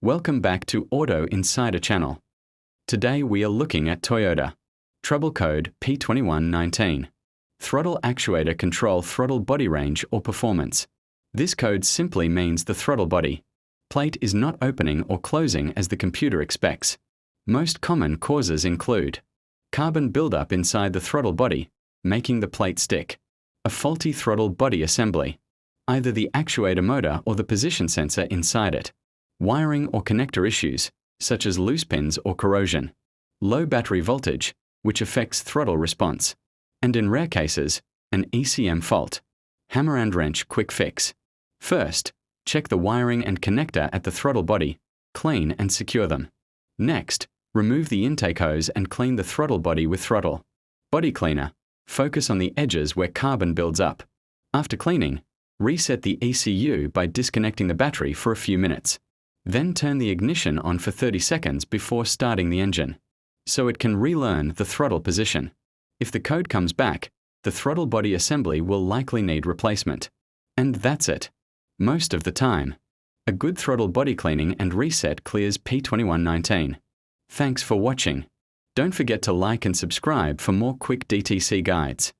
Welcome back to Auto Insider channel. Today we are looking at Toyota. Trouble code P2119. Throttle actuator control throttle body range or performance. This code simply means the throttle body plate is not opening or closing as the computer expects. Most common causes include carbon buildup inside the throttle body, making the plate stick, a faulty throttle body assembly, either the actuator motor or the position sensor inside it, wiring or connector issues, such as loose pins or corrosion, low battery voltage, which affects throttle response, and in rare cases, an ECM fault. Hammer and wrench quick fix. First, check the wiring and connector at the throttle body, clean and secure them. Next, remove the intake hose and clean the throttle body with Throttle body cleaner. Focus on the edges where carbon builds up. After cleaning, reset the ECU by disconnecting the battery for a few minutes. Then turn the ignition on for 30 seconds before starting the engine, so it can relearn the throttle position. If the code comes back, the throttle body assembly will likely need replacement. And that's it. Most of the time, a good throttle body cleaning and reset clears P2119. Thanks for watching. Don't forget to like and subscribe for more quick DTC guides.